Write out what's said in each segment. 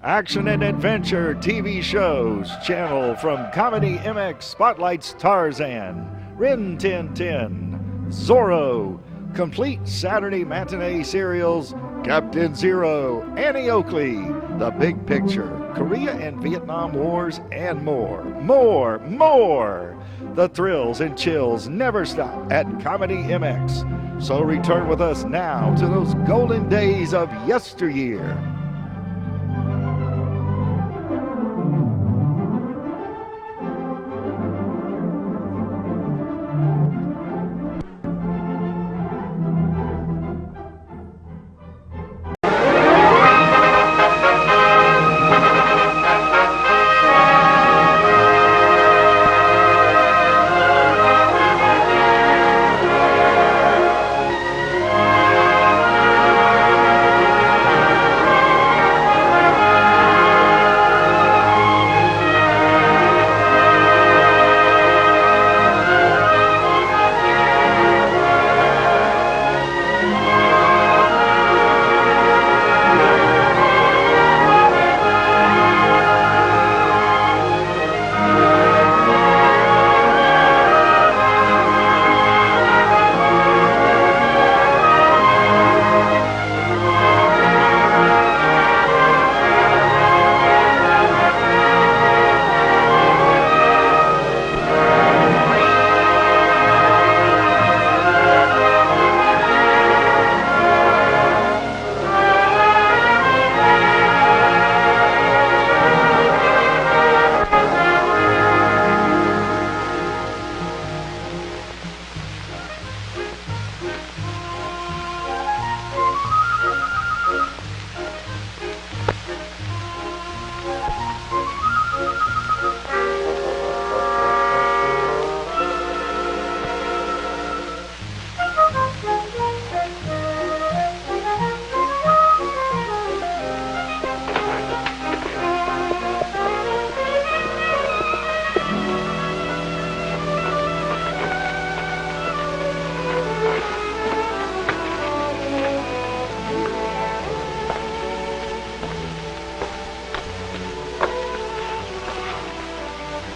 Action and adventure TV shows channel from Comedy MX spotlights Tarzan, Rin Tin Tin, Zorro, complete Saturday matinee serials Captain Zero, Annie Oakley, The Big Picture, Korea and Vietnam Wars, and more. The thrills and chills never stop at Comedy MX. So return with us now to those golden days of yesteryear.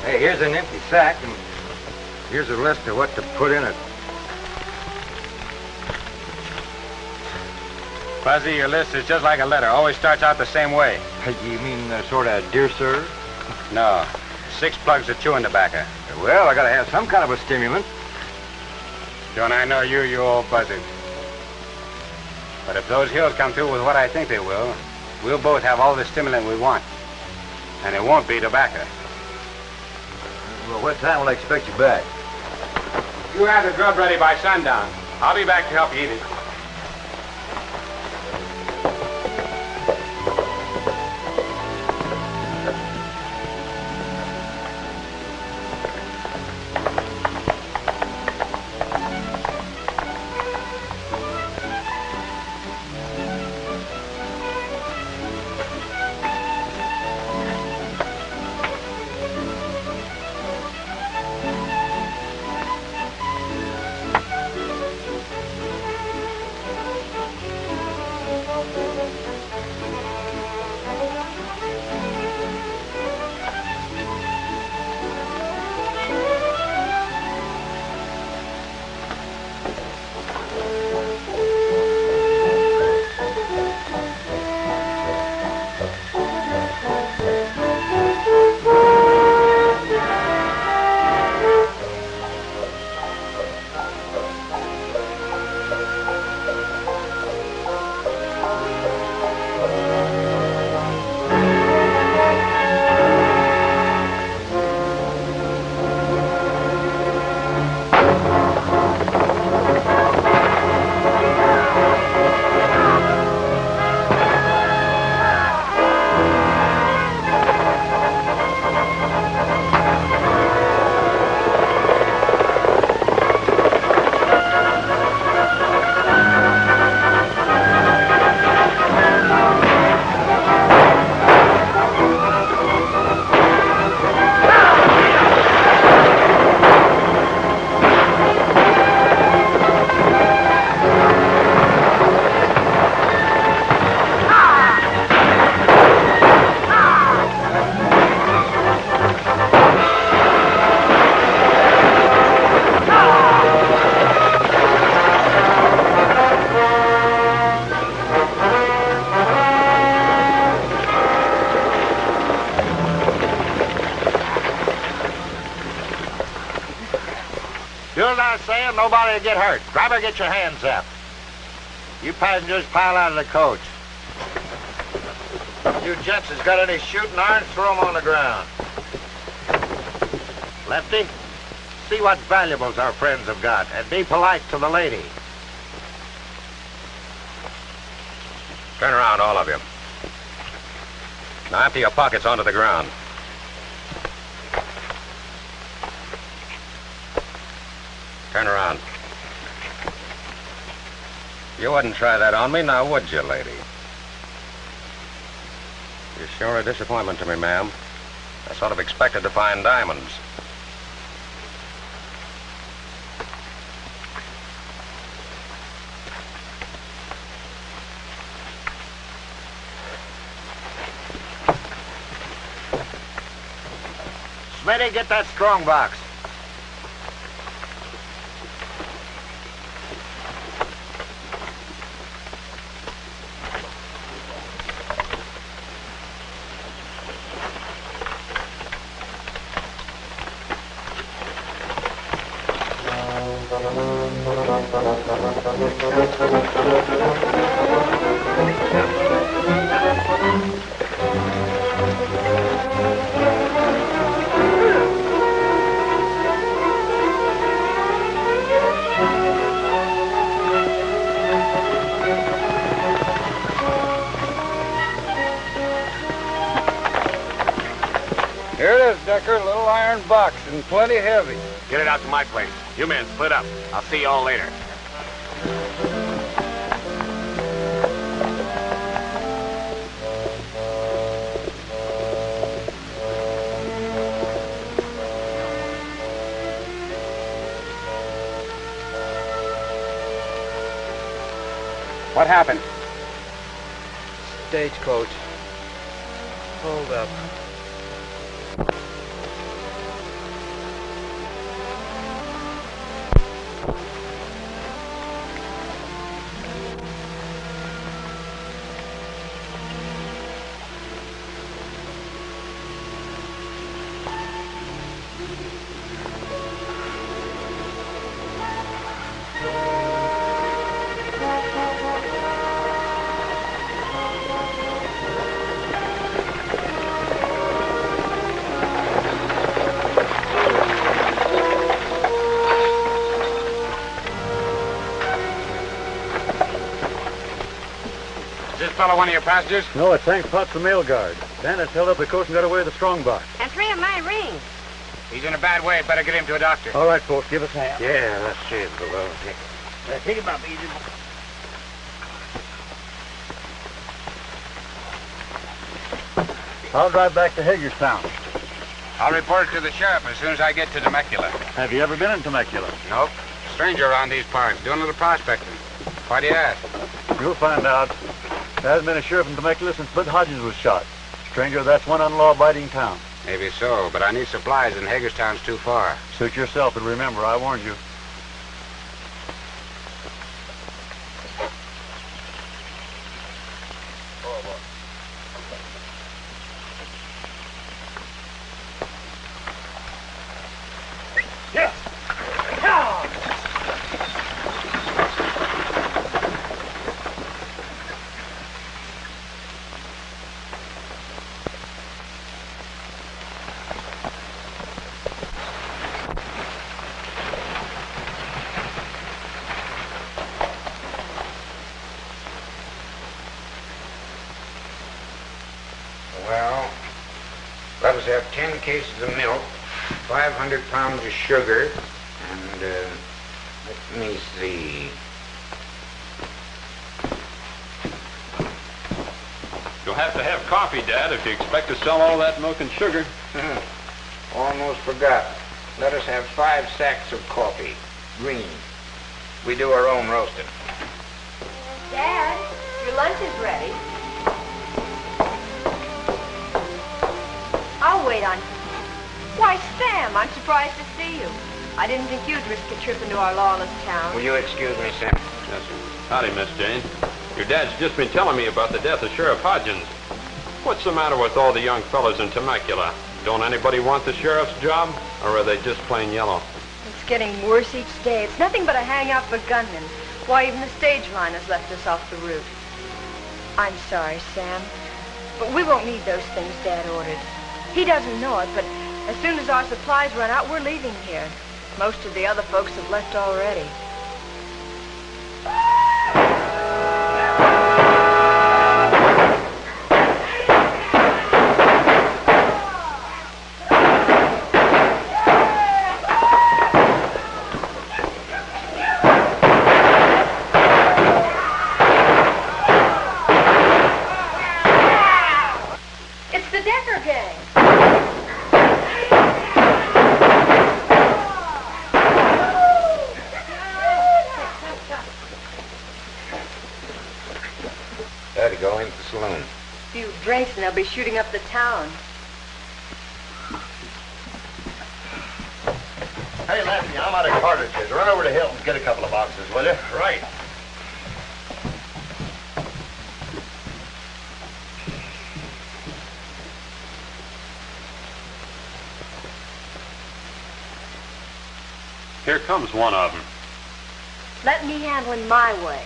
Here's an empty sack, and here's a list of what to put in it. Fuzzy, your list is just like a letter. Always starts out the same way. You mean sort of, dear sir? No. 6 plugs of chewing tobacco. Well, I gotta have some kind of a stimulant. Don't I know you, you old buzzard? But if those hills come through with what I think they will, we'll both have all the stimulant we want. And it won't be tobacco. Well, what time will I expect you back? You have the grub ready by sundown. I'll be back to help you eat it. I say, and nobody will get hurt. Driver, get your hands up. You passengers pile out of the coach. You gents has got any shooting irons, throw them on the ground. Lefty, see what valuables our friends have got, and be polite to the lady. Turn around, all of you. Now empty your pockets onto the ground. Turn around. You wouldn't try that on me, now would you, lady? You're sure a disappointment to me, ma'am. I sort of expected to find diamonds. Smitty, get that strong box. Here it is, Decker. Little iron box and plenty heavy. Get it out to my place. You men split up. I'll see you all later. What happened? Stagecoach. Hold up. Fellow one of your passengers? No, it's Hank Potts, the mail guard. Bandits held up the coach and got away with the strong box. And 3 of my rings. He's in a bad way. Better get him to a doctor. All right, folks, give us a hand. Yeah, let's see it below. Take him up easy. I'll drive back to Hagerstown. I'll report it to the sheriff as soon as I get to Temecula. Have you ever been in Temecula? Nope. Stranger around these parts. Doing a little prospecting. Why do you ask? You'll find out. There hasn't been a sheriff in Temecula since Bud Hodges was shot. Stranger, that's one unlaw-abiding town. Maybe so, but I need supplies and Hagerstown's too far. Suit yourself, but remember, I warned you. Well, let us have 10 cases of milk, 500 pounds of sugar, and, let me see. You'll have to have coffee, Dad, if you expect to sell all that milk and sugar. Almost forgot. Let us have 5 sacks of coffee, green. We do our own roasting. Dad, your lunch is ready. I'll wait on you. Why, Sam, I'm surprised to see you. I didn't think you'd risk a trip into our lawless town. Will you excuse me, Sam? Yes, sir. Howdy, Miss Jane. Your dad's just been telling me about the death of Sheriff Hodgins. What's the matter with all the young fellas in Temecula? Don't anybody want the sheriff's job, or are they just plain yellow? It's getting worse each day. It's nothing but a hangout for gunmen. Why, even the stage line has left us off the route. I'm sorry, Sam, but we won't need those things Dad ordered. He doesn't know it, but as soon as our supplies run out, we're leaving here. Most of the other folks have left already. And they'll be shooting up the town. Hey, Lefty, I'm out of cartridges. Run over to Hilton's, get a couple of boxes, will you? Right. Here comes one of them. Let me handle him my way.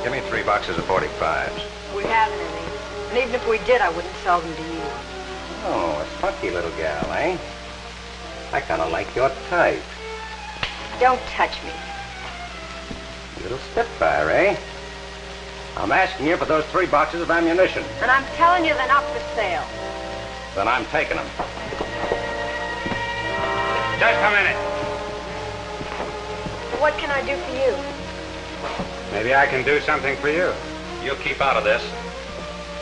Give me 3 boxes of 45s. We haven't any. And even if we did, I wouldn't sell them to you. Oh, a spunky little gal, eh? I kind of like your type. Don't touch me. Little spitfire, eh? I'm asking you for those 3 boxes of ammunition. And I'm telling you they're not for sale. Then I'm taking them. Just a minute. What can I do for you? Maybe I can do something for you. You keep out of this.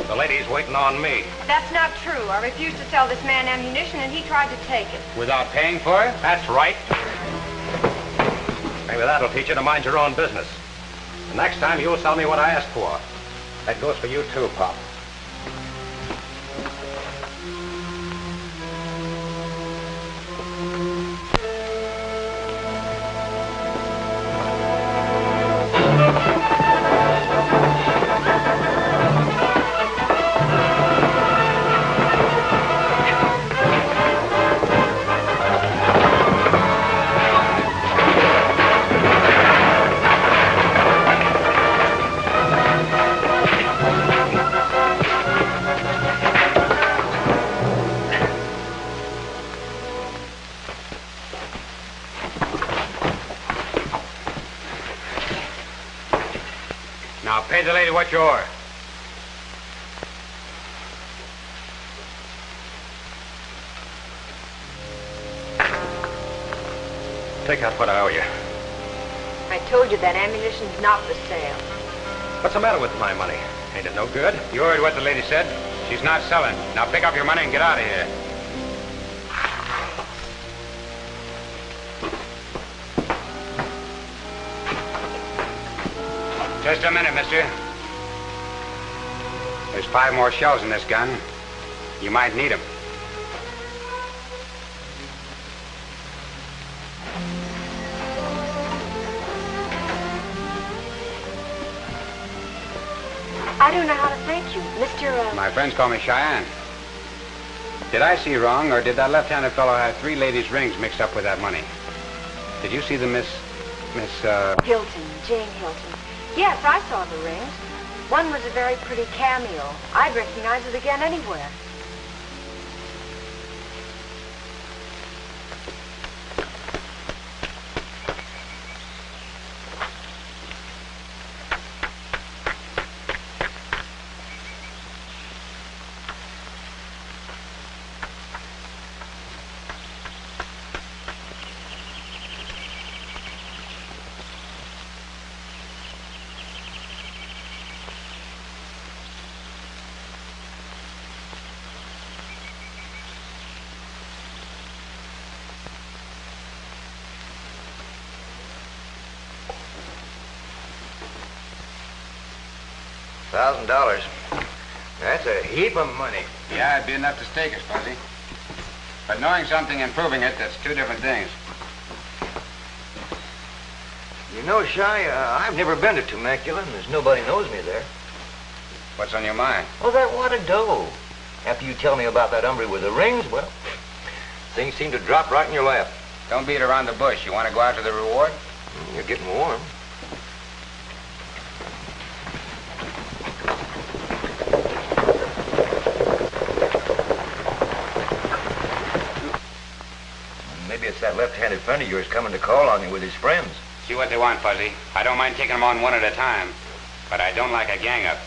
The lady's waiting on me. That's not true. I refused to sell this man ammunition, and he tried to take it. Without paying for it? That's right. Maybe that'll teach you to mind your own business. The next time you'll sell me what I asked for. That goes for you too, Pop. Pay the lady what you owe her. Take out what I owe you. I told you that ammunition's not for sale. What's the matter with my money? Ain't it no good? You heard what the lady said? She's not selling. Now pick up your money and get out of here. Just a minute, mister. There's 5 more shells in this gun. You might need them. I don't know how to thank you, Mr. My friends call me Cheyenne. Did I see wrong, or did that left-handed fellow have 3 ladies' rings mixed up with that money? Did you see the Miss Hilton, Jane Hilton. Yes, I saw the rings. One was a very pretty cameo. I'd recognize it again anywhere. $1,000. That's a heap of money. Yeah, it'd be enough to stake us, Fuzzy. But knowing something and proving it, that's 2 different things. You know, Shy, I've never been to Temecula, and there's nobody knows me there. What's on your mind? Well, that wad of dough. After you tell me about that hombre with the rings, well, things seem to drop right in your lap. Don't beat around the bush. You want to go out to the reward? You're getting warm. Maybe it's that left-handed friend of yours coming to call on you with his friends. See what they want, Fuzzy. I don't mind taking them on one at a time, but I don't like a gang-up.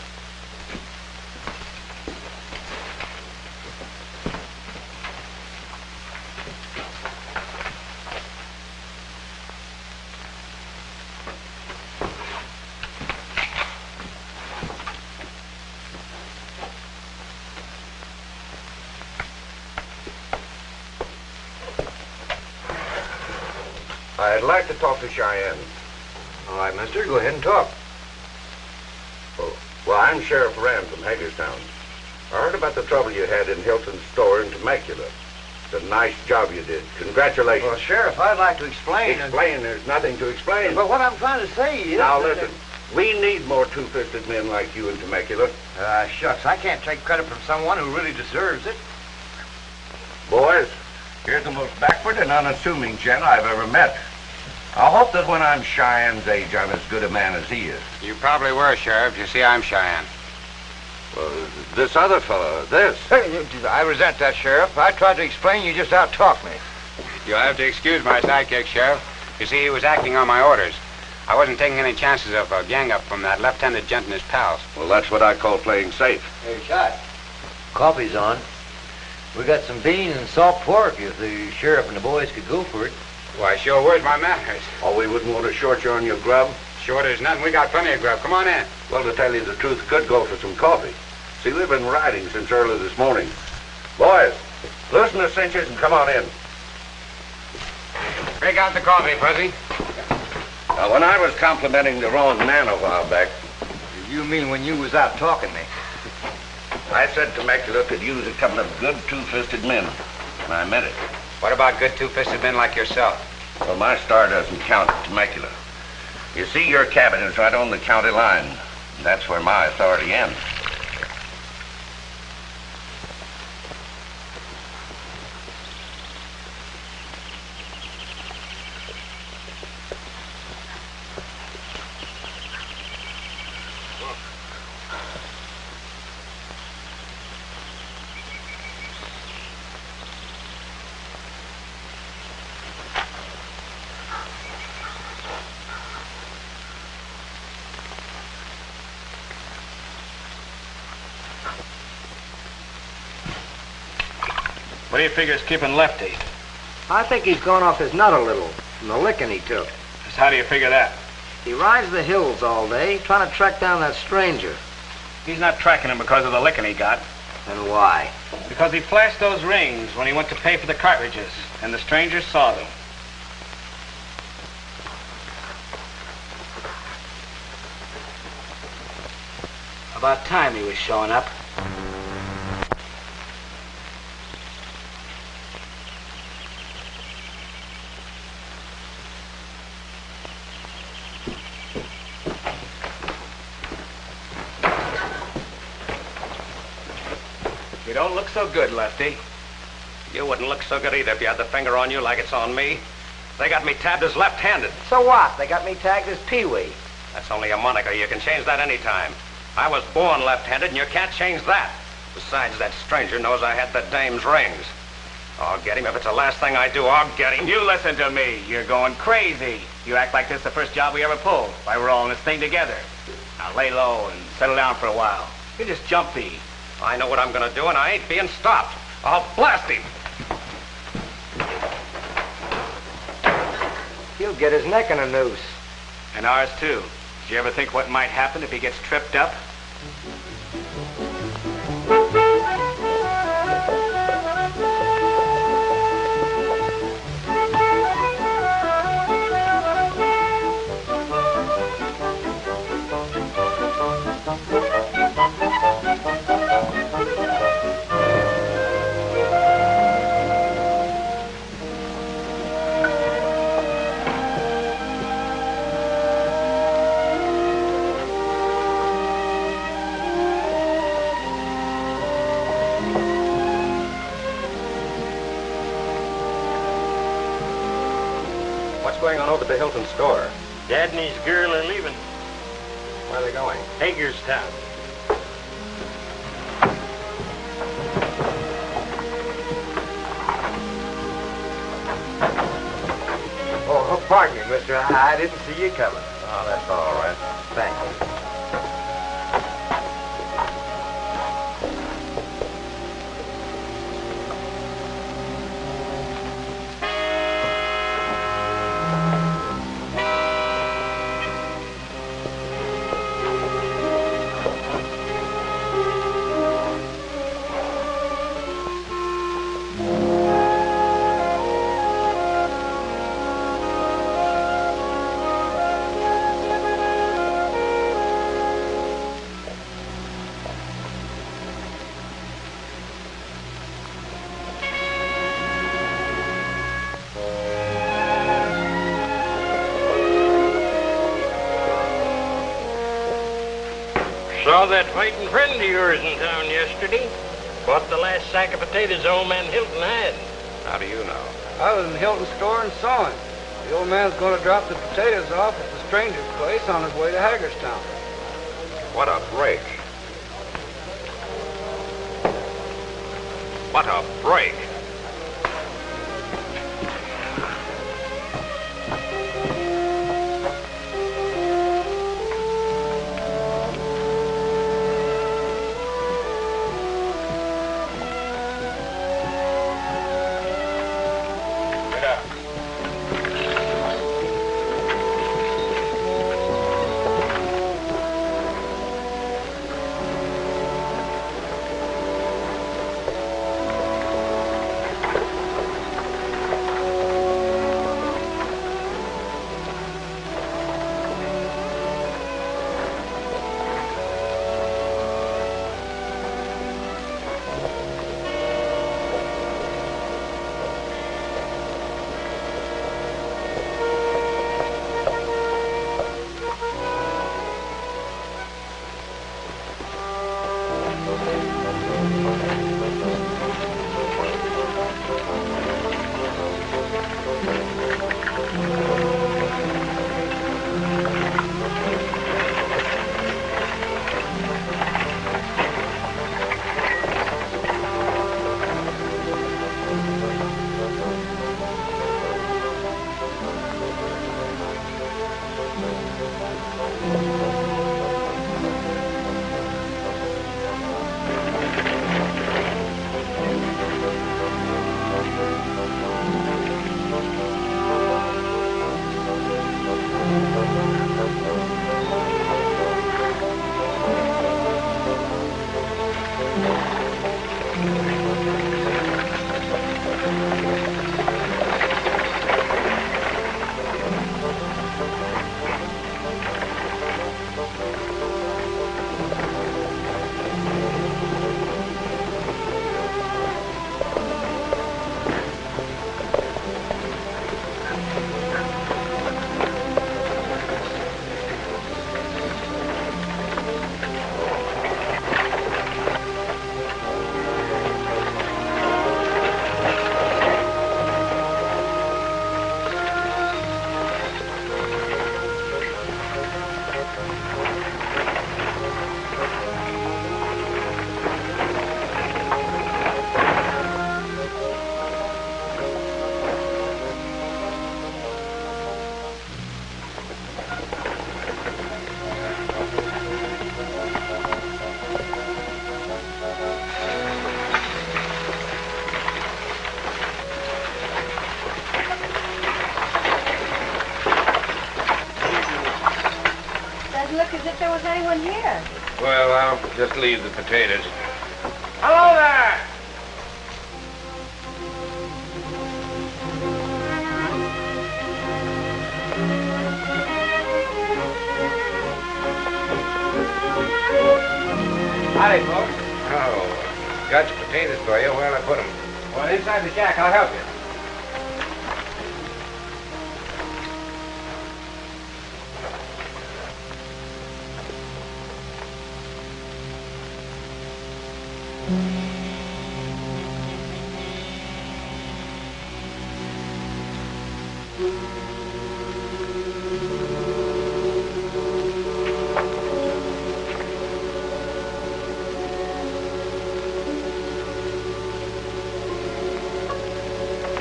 I'd like to talk to Cheyenne. All right, mister, go ahead and talk. Well, I'm Sheriff Rand from Hagerstown. I heard about the trouble you had in Hilton's store in Temecula. It's a nice job you did. Congratulations. Well, Sheriff, I'd like to explain. Explain? There's nothing to explain. But what I'm trying to say is... Now, listen. We need more two-fisted men like you in Temecula. Shucks, I can't take credit from someone who really deserves it. Boys, here's the most backward and unassuming gent I've ever met. I hope that when I'm Cheyenne's age, I'm as good a man as he is. You probably were, Sheriff. You see, I'm Cheyenne. Well, this other fellow, this. I resent that, Sheriff. I tried to explain, you just out-talked me. You'll have to excuse my sidekick, Sheriff. You see, he was acting on my orders. I wasn't taking any chances of a gang-up from that left-handed gent and his pals. Well, that's what I call playing safe. Hey, Shot. Coffee's on. We got some beans and salt pork if the sheriff and the boys could go for it. Why, sure, where's my manners? Oh, we wouldn't want to short you on your grub? Sure, there's nothing. We got plenty of grub. Come on in. Well, to tell you the truth, could go for some coffee. See, we've been riding since early this morning. Boys, loosen the cinches and come on in. Break out the coffee, Fuzzy. Now, when I was complimenting the wrong man a while back... You mean when you was out talking me? I said Temecula could use a couple of good two-fisted men, and I meant it. What about good two-fisted men like yourself? Well, my star doesn't count at Temecula. You see, your cabin is right on the county line. That's where my authority ends. What do you figure is keeping Lefty? I think he's gone off his nut a little from the licking he took. Just how do you figure that? He rides the hills all day, trying to track down that stranger. He's not tracking him because of the licking he got. And why? Because he flashed those rings when he went to pay for the cartridges, and the stranger saw them. About time he was showing up. You don't look so good, Lefty. You wouldn't look so good either if you had the finger on you like it's on me. They got me tabbed as left-handed. So what? They got me tagged as Pee-wee. That's only a moniker. You can change that any time. I was born left-handed, and you can't change that. Besides, that stranger knows I had the dame's rings. I'll get him. If it's the last thing I do, I'll get him. You listen to me. You're going crazy. You act like this is the first job we ever pulled. Why, we're all in this thing together. Now lay low and settle down for a while. You're just jumpy. I know what I'm going to do, and I ain't being stopped. I'll blast him. He'll get his neck in a noose. And ours, too. Did you ever think what might happen if he gets tripped up? What's going on over at the Hilton store? Dad and his girl are leaving. Where are they going? Hagerstown. Oh, pardon me, mister. I didn't see you coming. Oh, that's all right. Thanks. Saw that fighting friend of yours in town yesterday. Bought the last sack of potatoes old man Hilton had. How do you know? I was in the Hilton store and saw him. The old man's going to drop the potatoes off at the stranger's place on his way to Hagerstown. What a break. What a break. Anyone here? Well, I'll just leave the potatoes. Hello there! Howdy, folks. Oh, got your potatoes for you. Where'll I put them? Well, inside the shack. I'll help you.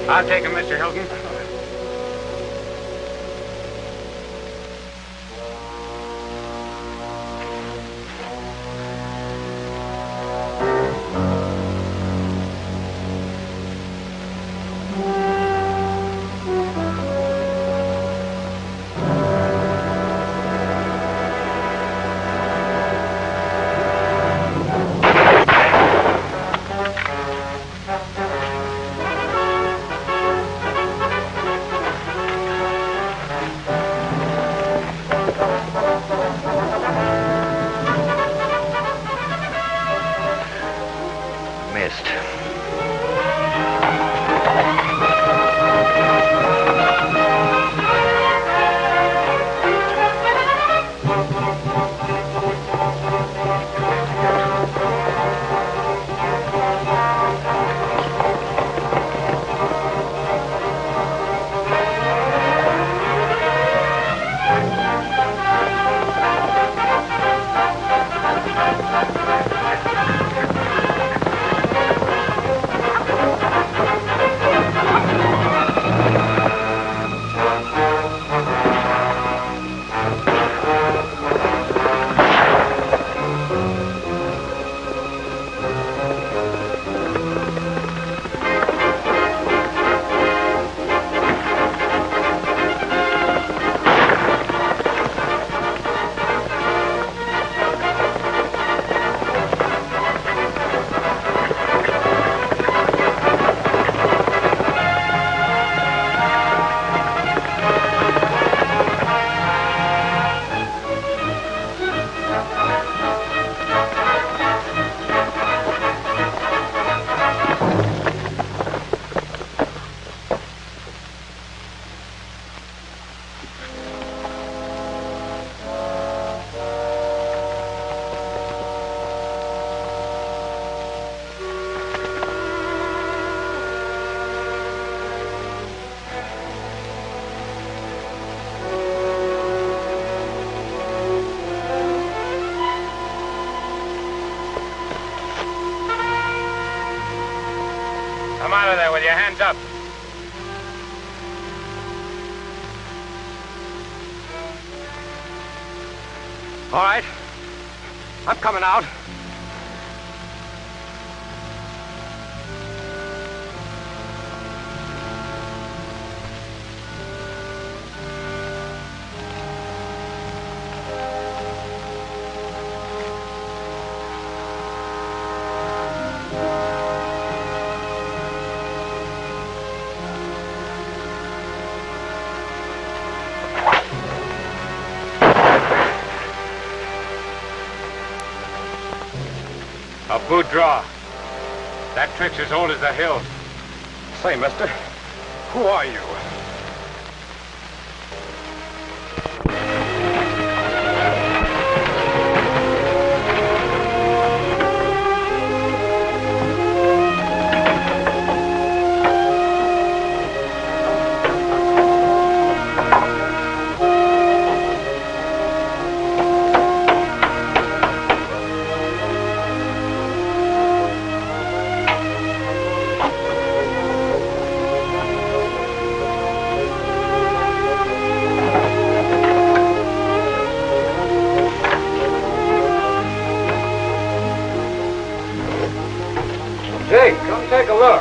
I'll take him, Mr. Hilton. Come out of there with your hands up. All right. I'm coming out. A boot draw. That trick's as old as the hills. Say, mister, who are you? Jake, come take a look.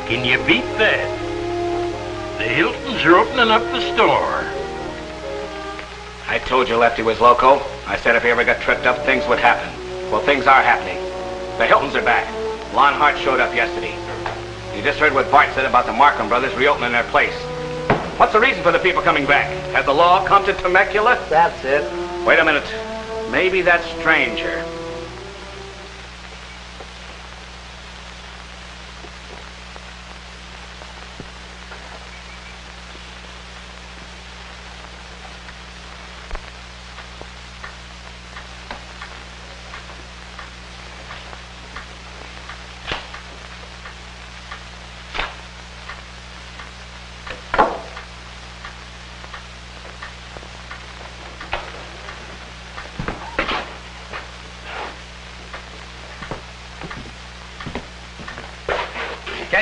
Can you beat that? The Hiltons are opening up the store. I told you Lefty was loco. I said if he ever got tripped up, things would happen. Well, things are happening. The Hiltons are back. Lon Hart showed up yesterday. You just heard what Bart said about the Markham brothers reopening their place. What's the reason for the people coming back? Has the law come to Temecula? That's it. Wait a minute. Maybe that stranger.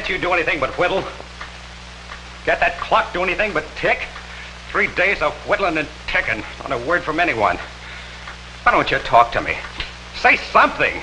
Can't you do anything but whittle? Get that clock do anything but tick? 3 days of whittling and ticking, not a word from anyone. Why don't you talk to me? Say something.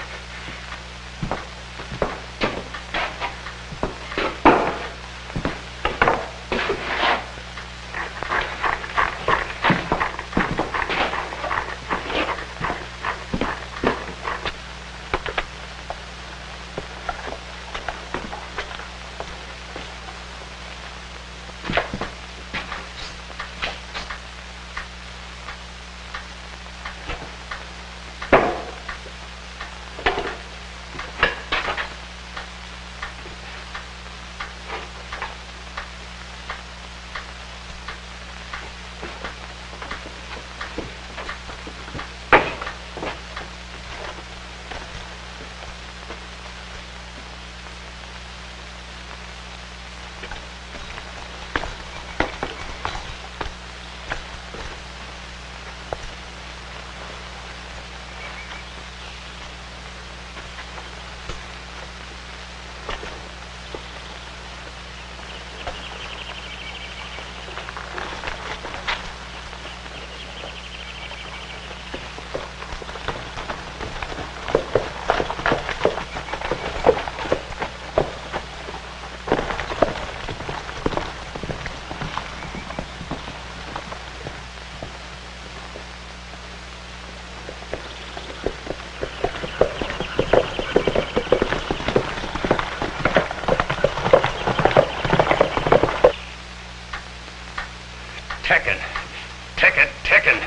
Ticking.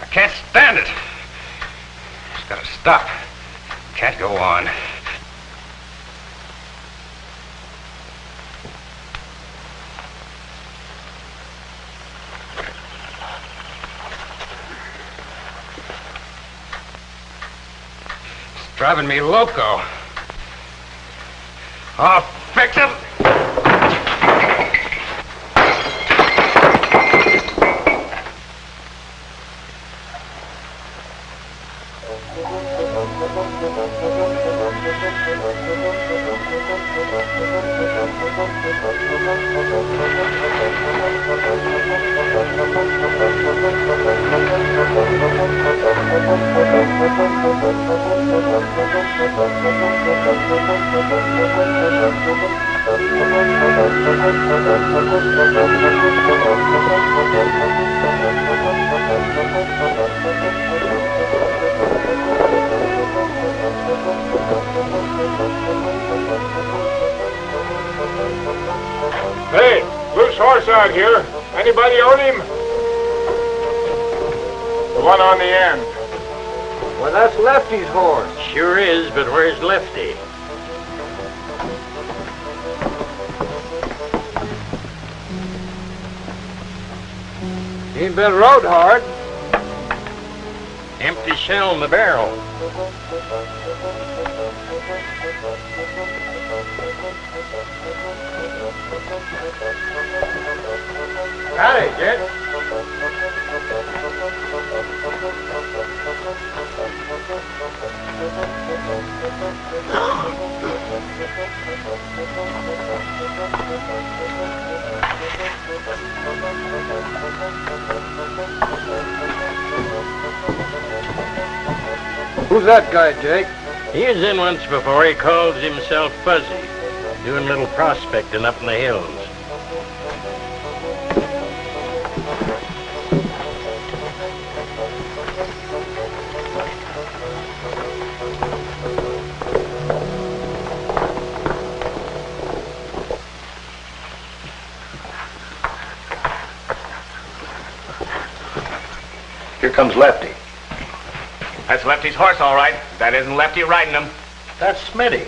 I can't stand it. It's gotta stop. Can't go on. It's driving me loco. I'll fix it. Hey, loose horse out here. Anybody own him? The one on the end. Well, that's Lefty's horse. Sure is, but where's Lefty? He ain't been rode hard. Empty shell in the barrel. Howdy, Dick. Who's that guy, Jake? He was in once before. He calls himself Fuzzy. Doing a little prospecting up in the hills. Here comes Lefty. That's Lefty's horse, all right. That isn't Lefty riding him. That's Smitty.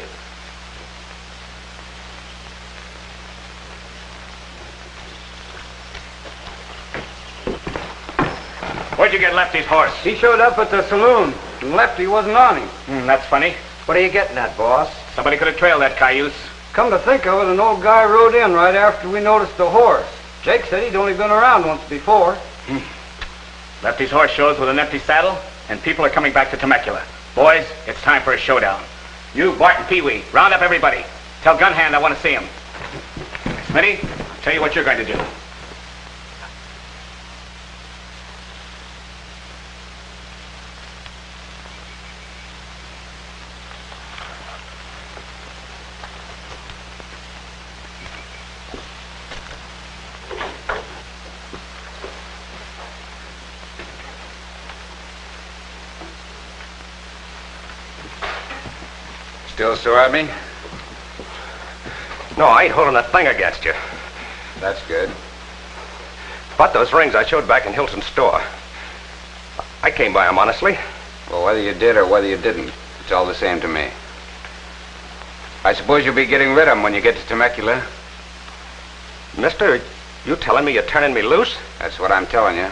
Where'd you get Lefty's horse? He showed up at the saloon, and Lefty wasn't on him. That's funny. What are you getting at, boss? Somebody could have trailed that cayuse. Come to think of it, an old guy rode in right after we noticed the horse. Jake said he'd only been around once before. Lefty's horse shows with an empty saddle, and people are coming back to Temecula. Boys, it's time for a showdown. You, Bart, and Pee-wee, round up everybody. Tell Gunhand I want to see him. Smitty, I'll tell you what you're going to do. Still sore at me? No, I ain't holding a thing against you. That's good. But those rings I showed back in Hilton's store. I came by them, honestly. Well, whether you did or whether you didn't, it's all the same to me. I suppose you'll be getting rid of them when you get to Temecula? Mister, you telling me you're turning me loose? That's what I'm telling you.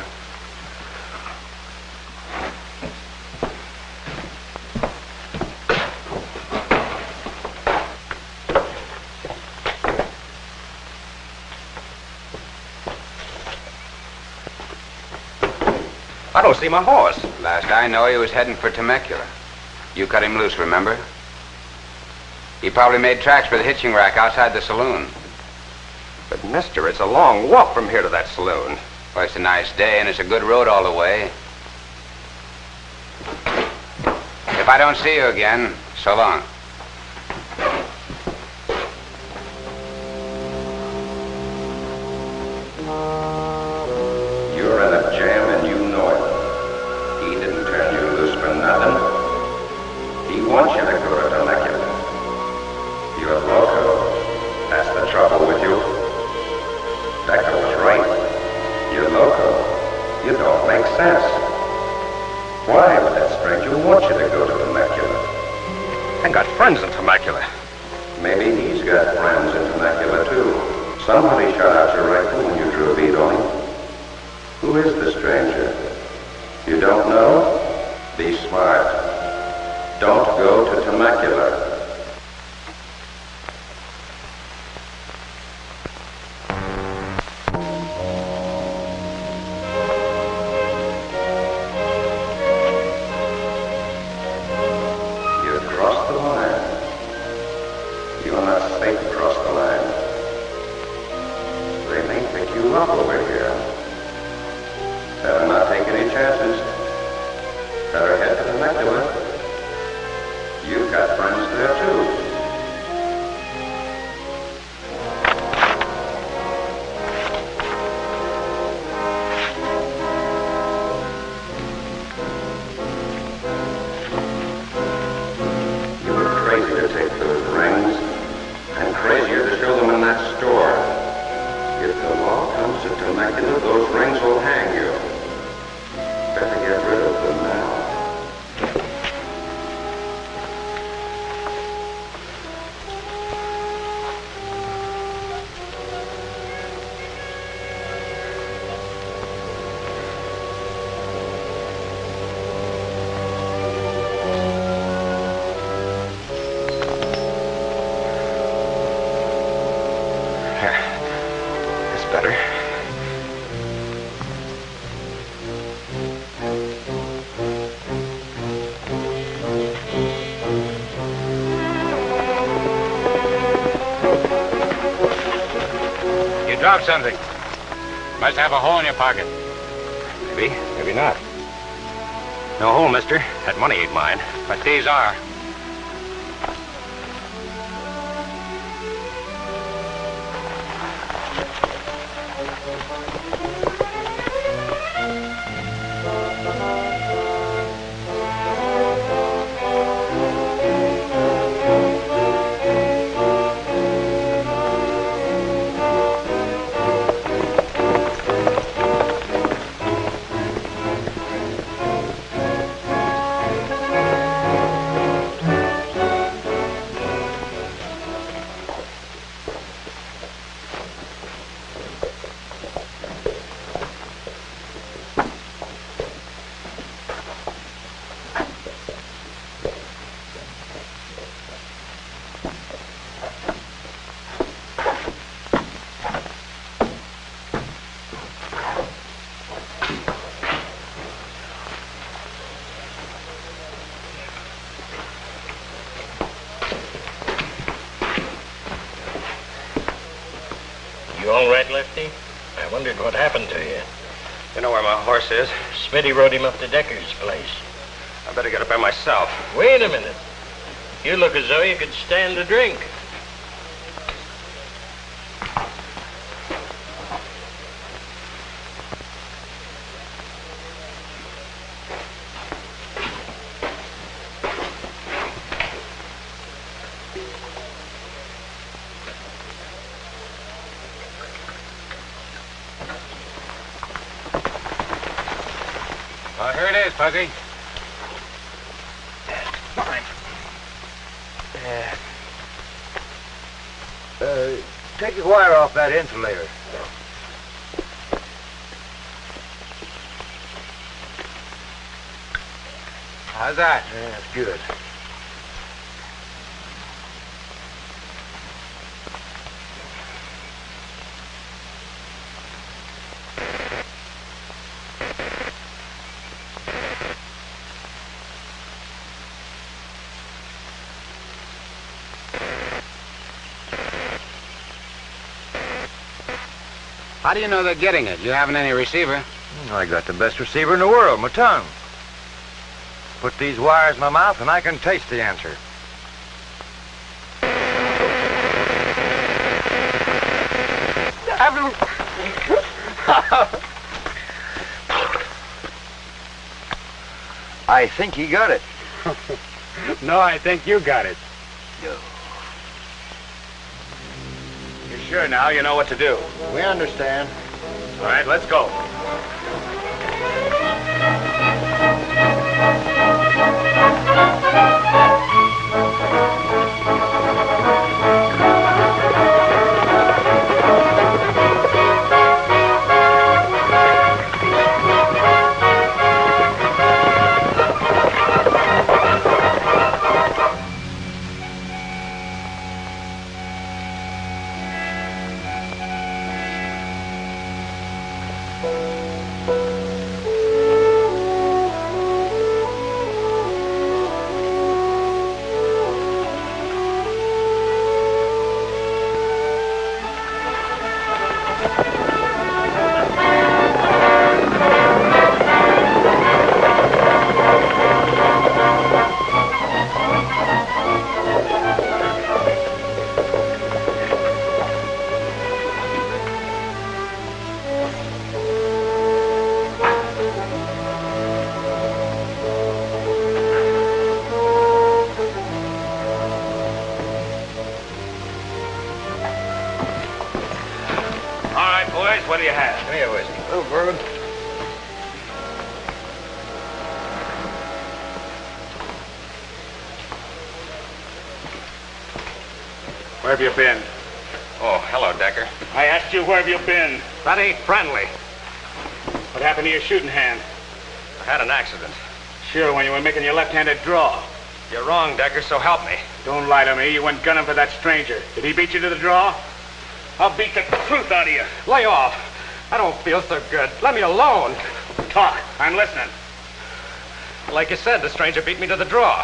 I don't see my horse. Last I know, he was heading for Temecula. You cut him loose, remember? He probably made tracks for the hitching rack outside the saloon. But, mister, it's a long walk from here to that saloon. Well, it's a nice day, and it's a good road all the way. If I don't see you again, so long. You're in a jam and you know it. He didn't turn you loose for nothing. He wants you to go to Temecula. You're loco. That's the trouble with you. Becca was right. You're loco. You don't make sense. Why would that stranger want you to go to Temecula? I got friends in Temecula. Maybe he's got friends in Temecula, too. Somebody shot out your rifle when you drew a bead on him. Who is the stranger? You don't know? Be smart. Don't go to Temecula. You've crossed the line. You're not safe across the line. They may pick you up over here. Better not take any chances. Better head to Temecula. You've got friends there, too. You were crazy to take those rings, and crazier to show them in that store. If the law comes to Temecula, those rings will hang you. Better get rid of them now. It's better. You dropped something. Must have a hole in your pocket. Maybe, maybe not. No hole, mister. That money ain't mine. But these are. all right, Lefty? I wondered what happened to you. You know where my horse is? Smitty rode him up to Decker's place. I better get up there myself. Wait a minute. You look as though you could stand a drink. Here it is, Puggy. Fine. Take the wire off that insulator. How's that? That's good. How do you know they're getting it? You haven't any receiver? I got the best receiver in the world, my tongue. Put these wires in my mouth and I can taste the answer. I think he got it. No, I think you got it. No. You're sure now you know what to do? We understand. All right, let's go. What do you have? Give me a whiskey. A little bourbon. Where have you been? Oh, hello, Decker. I asked you where have you been? That ain't friendly. What happened to your shooting hand? I had an accident. Sure, when you were making your left-handed draw. You're wrong, Decker, so help me. Don't lie to me. You went gunning for that stranger. Did he beat you to the draw? I'll beat the truth out of you. Lay off. I don't feel so good. Let me alone. Talk. I'm listening. Like you said, the stranger beat me to the draw.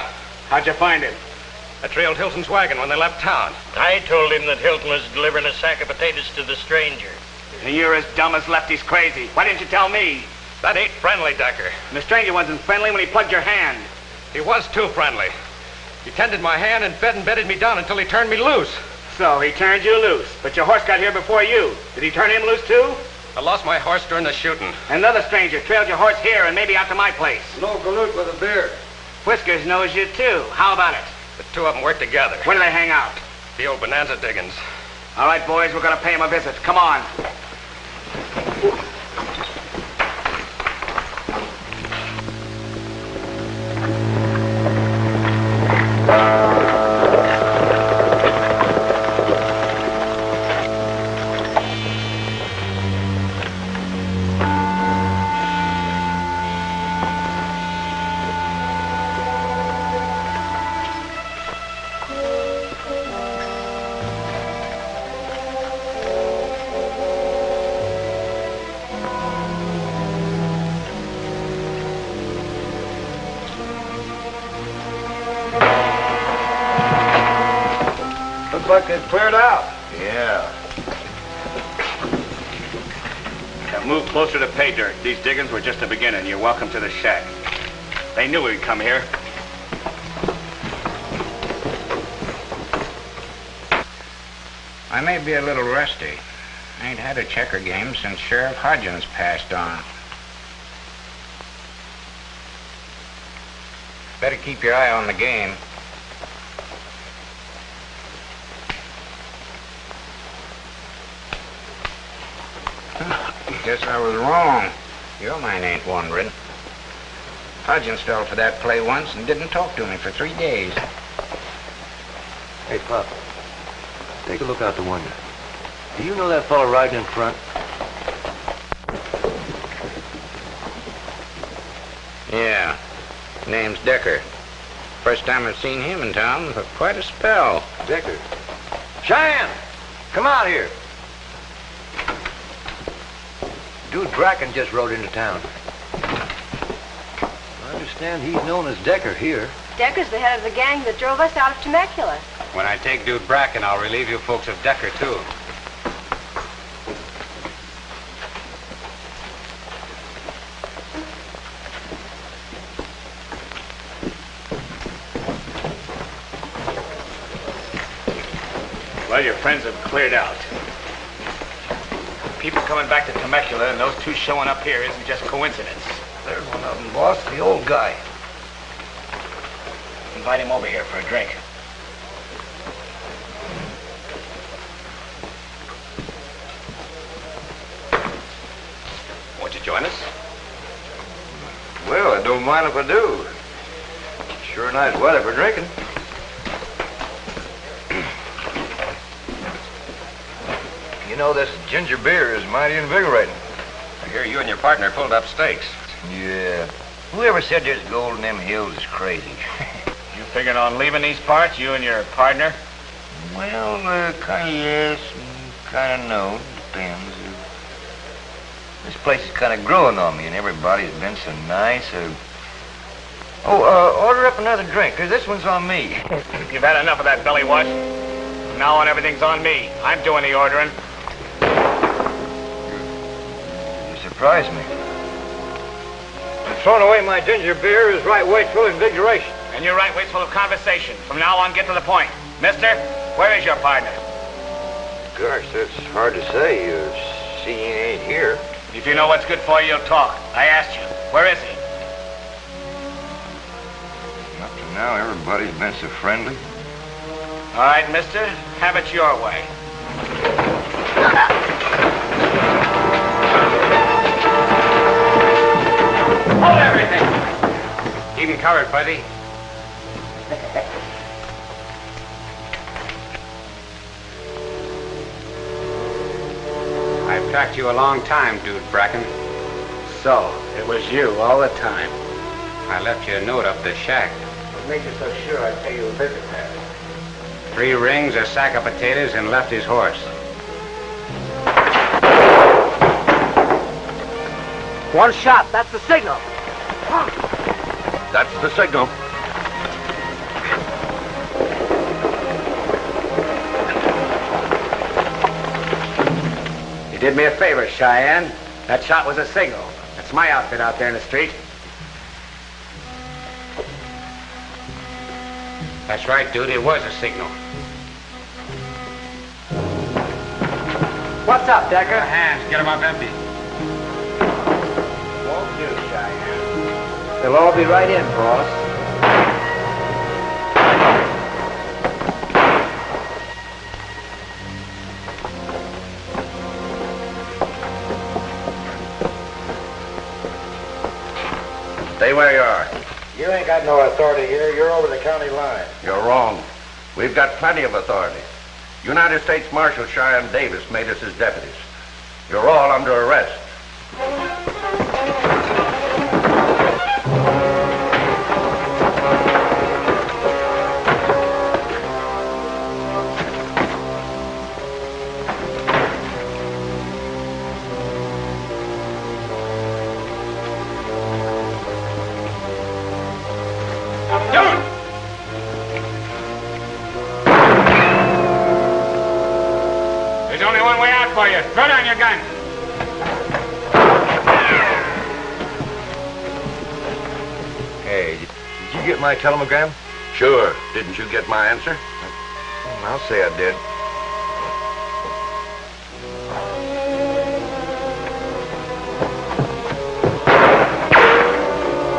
How'd you find him? I trailed Hilton's wagon when they left town. I told him that Hilton was delivering a sack of potatoes to the stranger. And you're as dumb as Lefty's crazy. Why didn't you tell me? That ain't friendly, Decker. And the stranger wasn't friendly when he plugged your hand. He was too friendly. He tended my hand and fed and bedded me down until he turned me loose. So he turned you loose, but your horse got here before you. Did he turn him loose too? I lost my horse during the shooting. Another stranger trailed your horse here and maybe out to my place. No galoot with a beer. Whiskers knows you too. How about it? The two of them work together. Where do they hang out? The old Bonanza diggings. All right, boys, we're going to pay him a visit. Come on. Looks like they've cleared out. Yeah. move closer to pay dirt. These diggings were just a beginning. You're welcome to the shack. They knew we'd come here. I may be a little rusty. I ain't had a checker game since Sheriff Hodgins passed on. Better keep your eye on the game. Guess I was wrong. Your mind ain't wandering. Hodgins fell for that play once and didn't talk to me for 3 days. Hey, Pop. Take a look out the window. Do you know that fellow riding in front? Yeah. Name's Decker. First time I've seen him in town for quite a spell. Decker. Cheyenne! Come out here. Dude Bracken just rode into town. I understand he's known as Decker here. Decker's the head of the gang that drove us out of Temecula. When I take Dude Bracken, I'll relieve you folks of Decker, too. Well, your friends have cleared out. People coming back to Temecula and those two showing up here isn't just coincidence. There's one of them, boss, the old guy. Invite him over here for a drink. Won't you join us? Well, I don't mind if I do. Sure nice weather for drinking. You know, this ginger beer is mighty invigorating. I hear you and your partner pulled up stakes. Yeah. Whoever said there's gold in them hills is crazy. You figuring on leaving these parts, you and your partner? Well, kind of yes, kind of no. Depends. This place is kind of growing on me, and everybody's been so nice. Order up another drink, 'cause this one's on me. You've had enough of that belly wash. From now on, everything's on me. I'm doing the ordering. You surprised me. Throwing away my ginger beer is right wasteful invigoration. And you're right wasteful of conversation. From now on, get to the point. Mister, where is your partner? Gosh, that's hard to say. See, he ain't here. If you know what's good for you, you'll talk. I asked you. Where is he? Up to now, everybody's been so friendly. All right, mister. Have it your way. Hold everything! Keep him covered, buddy. I've tracked you a long time, Dude Bracken. So, it was you all the time. I left you a note up the shack. What made you so sure I'd pay you a visit there? 3 rings, a sack of potatoes, and left his horse. One shot, that's the signal. That's the signal. You did me a favor, Cheyenne. That shot was a signal. That's my outfit out there in the street. That's right, dude. It was a signal. What's up, Decker? Hands, get them up empty. Won't do, Cheyenne. They'll all be right in, boss. Stay where you are. You ain't got no authority here. You're over the county line. You're wrong. We've got plenty of authority. United States Marshal Cheyenne Davis made us his deputies. You're all under arrest. There's only one way out for you. Throw down your gun. Hey, did you get my telegram? Sure. Didn't you get my answer? I'll say I did.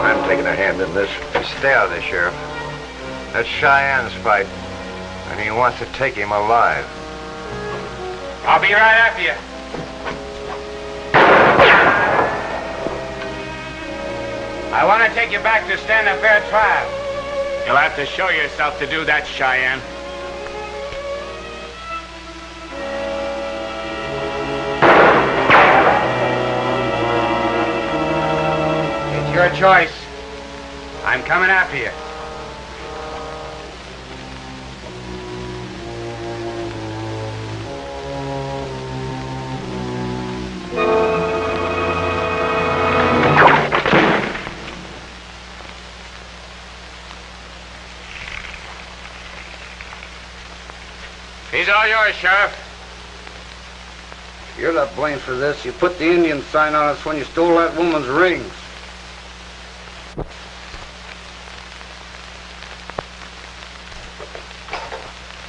I'm taking a hand in this. Stay out of this, Sheriff. That's Cheyenne's fight, and he wants to take him alive. I'll be right after you. I want to take you back to stand a fair trial. You'll have to show yourself to do that, Cheyenne. It's your choice. I'm coming after you. He's all yours, Sheriff. You're not blamed for this. You put the Indian sign on us when you stole that woman's rings.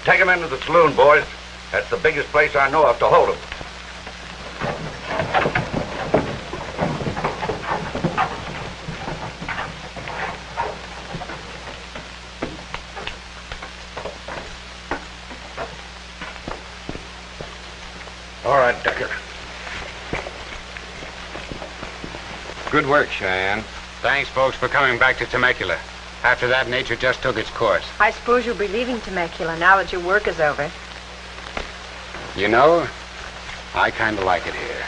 Take him into the saloon, boys. That's the biggest place I know of to hold him. All right, Decker. Good work, Cheyenne. Thanks, folks, for coming back to Temecula. After that, nature just took its course. I suppose you'll be leaving Temecula now that your work is over. You know, I kind of like it here.